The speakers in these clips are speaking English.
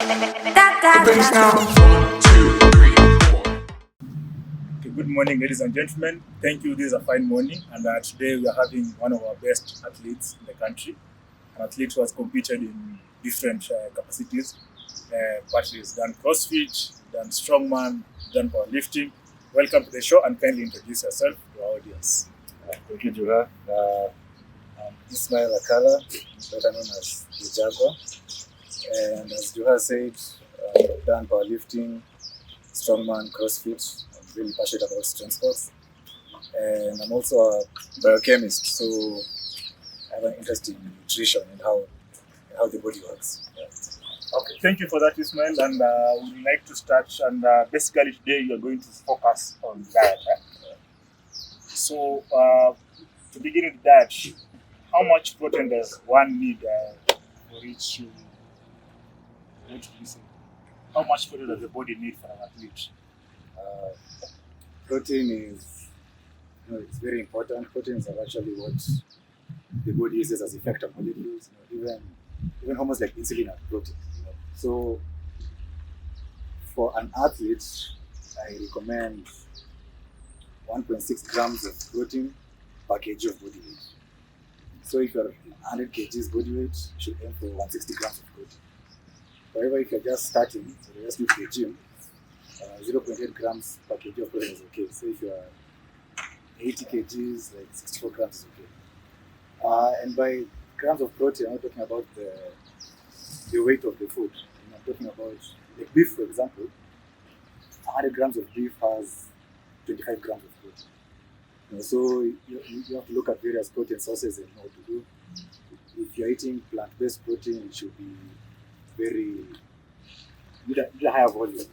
Okay, good morning, ladies and gentlemen. Thank you. This is a fine morning, and today we are having one of our best athletes in the country. An athlete who has competed in different capacities. But he's done CrossFit, done strongman, done powerlifting. Welcome to the show, and kindly introduce yourself to our audience. Thank you, Jura. I'm Ismael Akala, better known as the Jaguar. And as Jura said, I've done powerlifting, strongman, CrossFit. I'm really passionate about strength sports. And I'm also a biochemist, so I have an interest in nutrition and how the body works. Yeah. Okay, thank you for that, Ismail. And we would like to start. And basically, today you are going to focus on diet. So, to begin with diet, how much protein does one need for each? What do you say? How much protein does the body need for an athlete? Protein is, it's very important. Proteins are actually what the body uses as effector molecules. Even almost like insulin and protein. So, for an athlete, I recommend 1.6 grams of protein per kg of body weight. So if you're 100 kgs body weight, you should aim for 160 grams of protein. However, if you're just starting, so you're just new to the gym, 0.8 grams per kg of protein is okay. So if you're 80 kgs, like 64 grams is okay. And by grams of protein, I'm not talking about the weight of the food. I'm talking about like beef, for example. 100 grams of beef has 25 grams of protein. So you have to look at various protein sources and know what to do. If you're eating plant-based protein, it should be very a higher volume,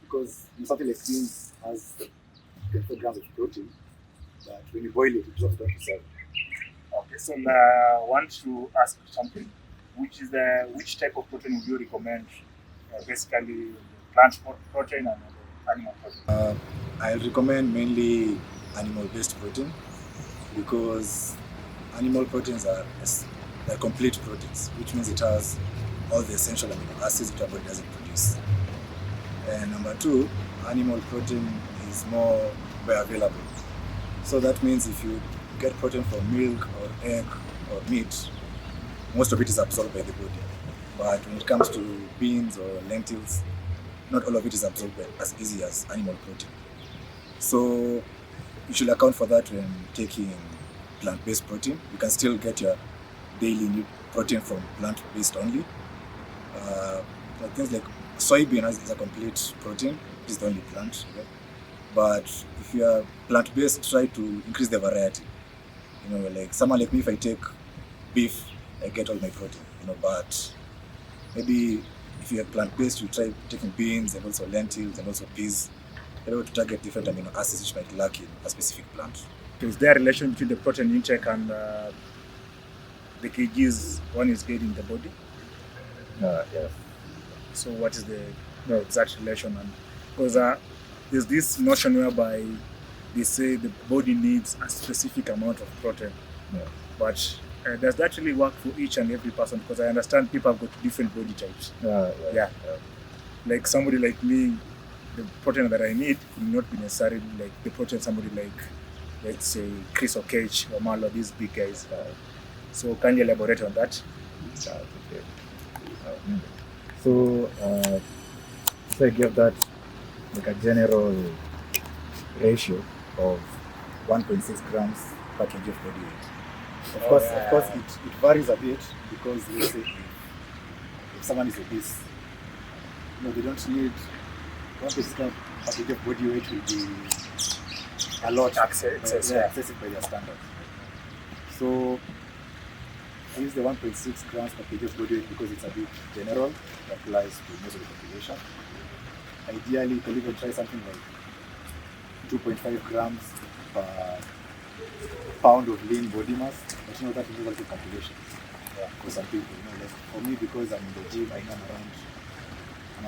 because something like beans has 24 grams of protein, but when you boil it, it drops down to 7. Okay, so I want to ask something. Which type of protein would you recommend? Basically, plant protein and animal protein. I recommend mainly animal-based protein, because animal proteins are complete proteins, which means it has all the essential amino acids that our body doesn't produce. And number two, animal protein is more bioavailable. So that means if you get protein from milk or egg or meat, most of it is absorbed by the body. But when it comes to beans or lentils, not all of it is absorbed as easy as animal protein. So you should account for that when taking plant-based protein. You can still get your daily protein from plant-based only. Things like soybean is a complete protein. It is the only plant. Okay? But if you are plant-based, try to increase the variety. Like someone like me, if I take beef, I get all my protein. But maybe if you are plant-based, you try taking beans and also lentils and also peas. You're able to target different amino acids which might lack in a specific plant. Is there a relation between the protein intake and the kgs one is getting in the body? Yes. So what is the exact relation? And because there's this notion whereby they say the body needs a specific amount of protein. Yeah. But does that really work for each and every person? Because I understand people have got different body types. Yeah. Like somebody like me, the protein that I need could not be necessarily like the protein somebody like, let's say, Chris or Cage or Marlo, these big guys. So can you elaborate on that? Okay. So I give that like a general ratio of 1.6 grams per kg of body weight. Of course, it varies a bit, because let's say if someone is obese, they don't need 1.6 grams per kg of body weight will be a lot excessive by their standards. So I use the 1.6 grams per kg of body weight because it's a bit general. It applies to most of the population. Ideally, you can even try something like 2.5 grams per pound of lean body mass. But that is also calculations. For some people, like for me, because I'm in the gym, I'm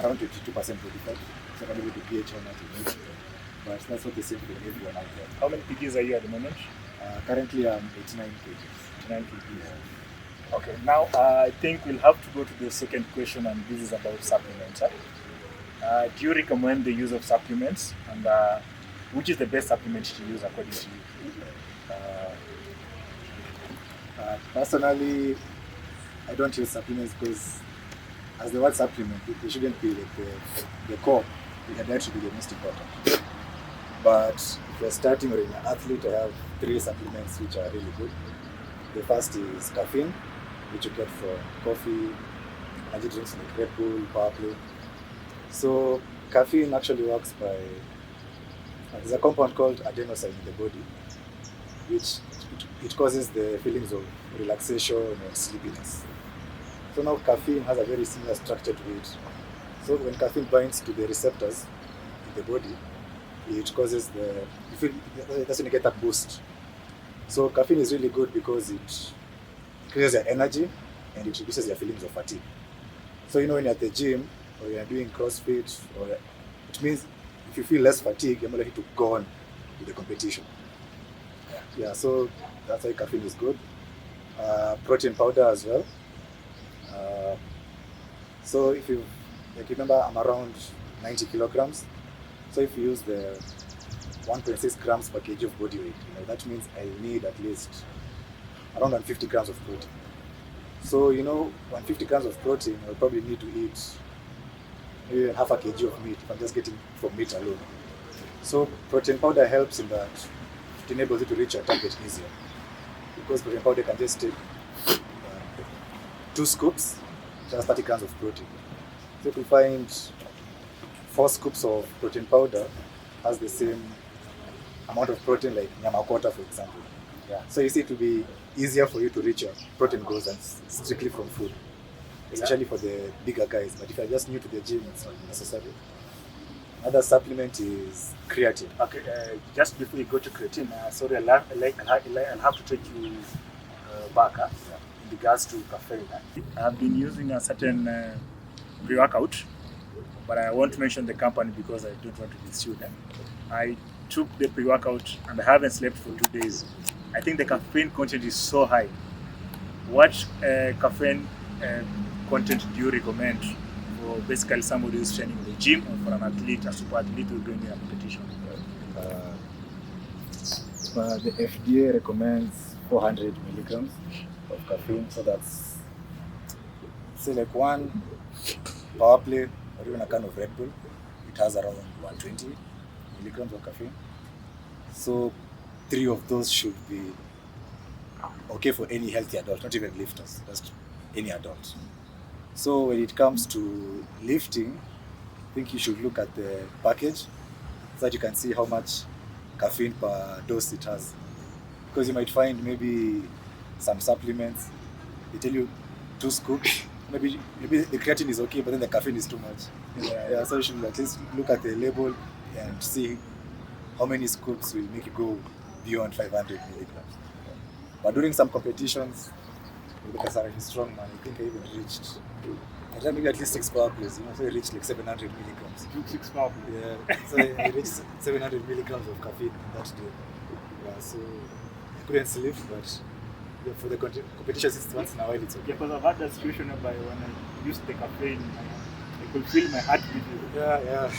around 22% body fat. So I'm able to pH on that. But that's not the same for everyone out there. How many kgs are you at the moment? Currently, I'm 89 kgs. 89 kgs. Okay, now I think we'll have to go to the second question, and this is about supplements. Do you recommend the use of supplements, and which is the best supplement to use according to you? Uh, Personally, I don't use supplements because, as the word supplement, it shouldn't be like the core. The diet should be the most important. But if you're starting or you're an athlete, I have three supplements which are really good. The first is caffeine, which you get from coffee, energy drinks like Red Bull, Power Play. So caffeine actually works by there's a compound called adenosine in the body, which it causes the feelings of relaxation and sleepiness. So now caffeine has a very similar structure to it. So when caffeine binds to the receptors in the body, it causes you feel that's when you get that boost. So caffeine is really good because it increases your energy and it reduces your feelings of fatigue. So when you're at the gym or you're doing CrossFit, or it means if you feel less fatigue, you're more likely to go on with the competition. Yeah, so that's why caffeine is good. Protein powder as well. Uh, so if you remember, I'm around 90 kilograms. So if you use the 1.6 grams per kg of body weight, that means I need at least around 150 grams of protein. So 150 grams of protein, I'll probably need to eat maybe half a kg of meat if I'm just getting from meat alone. So protein powder helps in that it enables you to reach your target easier, because protein powder can just take 2 scoops, just 30 grams of protein. So if you find 4 scoops of protein powder has the same amount of protein like nyama kota, for example. Yeah. So you see, it will be easier for you to reach your protein goals than strictly from food, especially for the bigger guys. But if you're just new to the gym, it's not necessary. Another supplement is creatine. Okay, just before you go to creatine, sorry, I'll have to take you back in regards to caffeine. I've been using a certain pre-workout, but I won't mention the company because I don't want to be sued. I took the pre-workout and I haven't slept for 2 days. I think the caffeine content is so high. What caffeine content do you recommend for basically somebody who's training in the gym, or for an athlete, a super athlete who's going in a competition? The FDA recommends 400 milligrams of caffeine, so that's say like one Power Play or even a can of Red Bull. It has around 120 milligrams of caffeine. So 3 of those should be okay for any healthy adult, not even lifters, just any adult. So when it comes to lifting, I think you should look at the package so that you can see how much caffeine per dose it has. Because you might find maybe some supplements, they tell you 2 scoops. Maybe the creatine is okay, but then the caffeine is too much. Yeah, so you should at least look at the label and see how many scoops will make you go beyond 500 milligrams. But during some competitions, because I'm a strong man, I think I even reached, maybe at least 6 power plays, so I reached like 700 milligrams. 6 power plays? Yeah, so I reached 700 milligrams of caffeine that day. Yeah, so I couldn't sleep, but for the competition once in a while, it's okay. Yeah, because I've had that situation whereby when I used the caffeine, I could feel my heart beating. Yeah.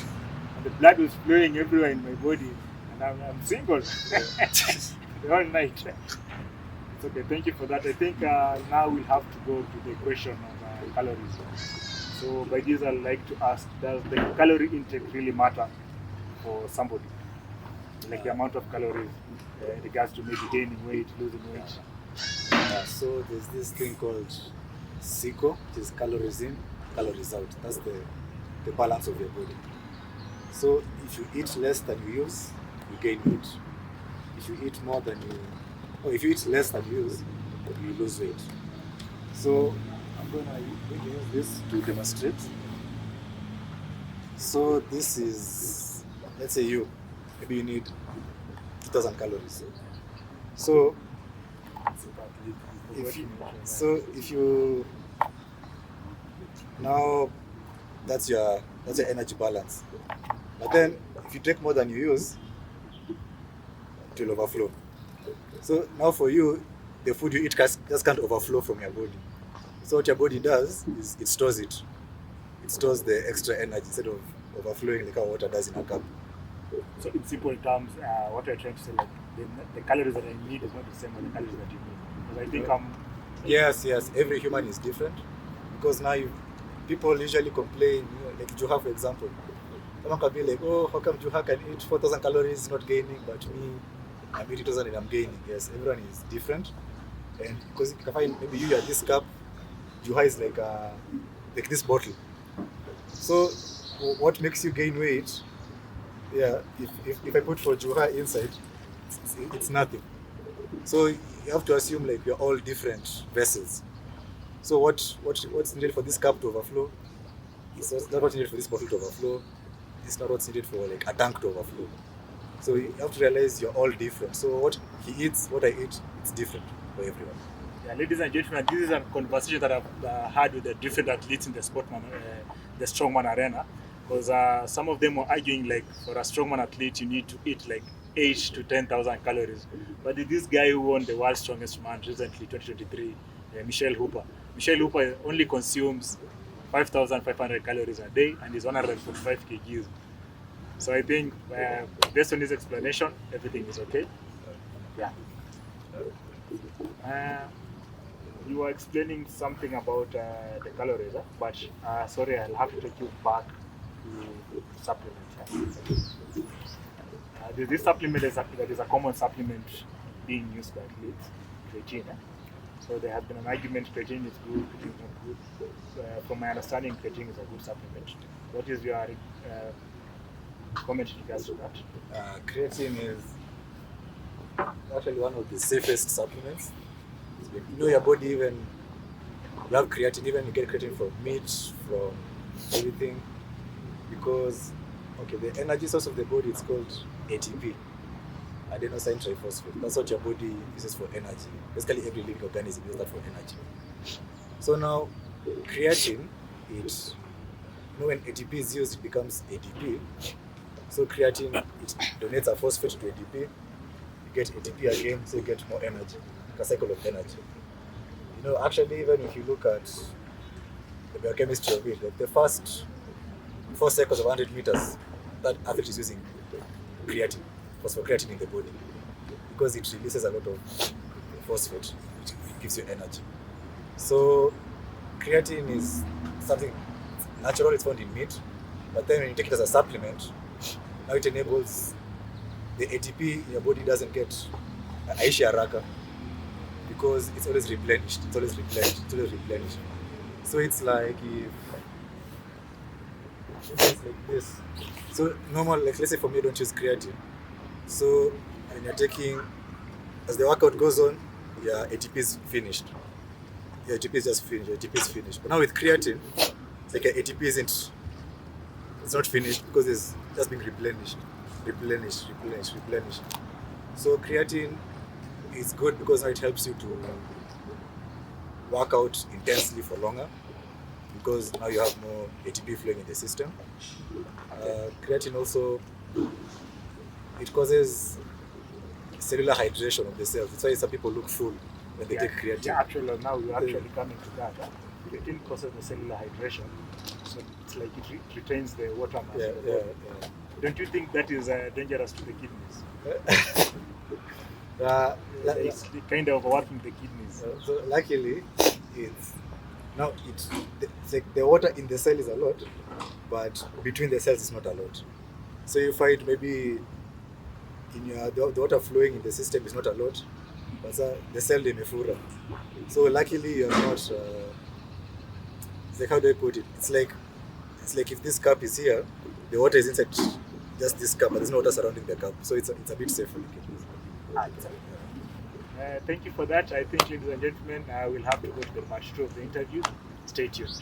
And the blood was flowing everywhere in my body, and I'm single the whole night. It's okay, thank you for that. I think now we'll have to go to the question of calories. So by this, I'd like to ask, does the calorie intake really matter for somebody? Like the amount of calories in regards to maybe gaining weight, losing weight? So there's this thing called SICO, which is calories in, calories out. That's the balance of your body. So if you eat less than you use, you gain weight. If you eat more than if you eat less than you use, you lose weight. So I'm going to use this to demonstrate. So this is, let's say maybe you need 2,000 calories. So if you now that's your energy balance. But then if you take more than you use, it will overflow. So now for you, the food you eat just can't overflow from your body. So what your body does is it stores it. It stores the extra energy instead of overflowing like how water does in a cup. So in simple terms, what you're trying to say, like the calories that I need is not the same as the calories that you need. Because I think Yes, every human is different, because now people usually complain, like Juha for example. Someone can be like, oh, how come Juha can eat 4,000 calories not gaining, but me, I'm eating 2,000 and I'm gaining. Yes, everyone is different. And because you can find maybe you are this cup, Juha is like this bottle. So what makes you gain weight? Yeah, if I put for Juha inside, it's nothing. So you have to assume like we're all different vessels. So what's needed for this cup to overflow? It's not what's needed for this bottle to overflow. It's not what's needed for like a tank to overflow. So you have to realize you're all different. So what he eats, what I eat, it's different for everyone. yeah, ladies and gentlemen, this is a conversation that I've had with the different athletes in the the strongman arena. Because some of them were arguing like for a strongman athlete, you need to eat like 8 to 10,000 calories. But this guy who won the world's strongest man recently, 2023, Michelle Hooper. Michelle Hooper only consumes 5,500 calories a day and is 145 kgs. So I think based on his explanation, everything is okay. Yeah. You were explaining something about the calories, but sorry, I'll have to take you back to supplements. This supplement that is a common supplement being used by athletes, creatine. So there has been an argument creatine is good, creatine is not good. From my understanding, creatine is a good supplement. What is your comment in regards to that? Creatine is actually one of the safest supplements. You know your body, even you have creatine, even you get creatine from meat, from everything, because the energy source of the body is called ATP, adenosine triphosphate. That's what your body uses for energy. Basically, every living organism uses that for energy. So now, creatine, when ATP is used, it becomes ADP. So creatine, it donates a phosphate to ADP. You get ATP again, so you get more energy, like a cycle of energy. Actually, even if you look at the biochemistry of it, like the first 4 seconds of 100 meters, that athlete is using creatine, phosphocreatine in the body, because it releases a lot of phosphate, which gives you energy. So creatine is something natural, it's found in meat, but then when you take it as a supplement, now it enables the ATP in your body doesn't get aishi haraka, because it's always replenished. So it's like it's like this. So normal, like let's say for me, I don't use creatine. So when you're taking, as the workout goes on, your ATP is finished. Your ATP is just finished. Your ATP is finished. But now with creatine, it's like your ATP it's not finished, because it's just being replenished. So creatine is good because now it helps you to work out intensely for longer, because now you have more ATP flowing in the system. Creatine also, it causes cellular hydration of the cells. That's why some people look full when they take creatine. Yeah, actually, now we're actually coming to that. Creatine causes the cellular hydration, so it's like it retains the water mass in the body. Don't you think that is dangerous to the kidneys? It's kind of working the kidneys. So luckily, it's like the water in the cell is a lot, but between the cells is not a lot. So you find maybe in the water flowing in the system is not a lot, but the cell imefura. So luckily you're not. It's like, how do I put it? It's like if this cup is here, the water is inside just this cup, but there's no water surrounding the cup, so it's a bit safer. Thank you for that. I think, ladies and gentlemen, I will have to go to the part 2 of the interview. Stay tuned.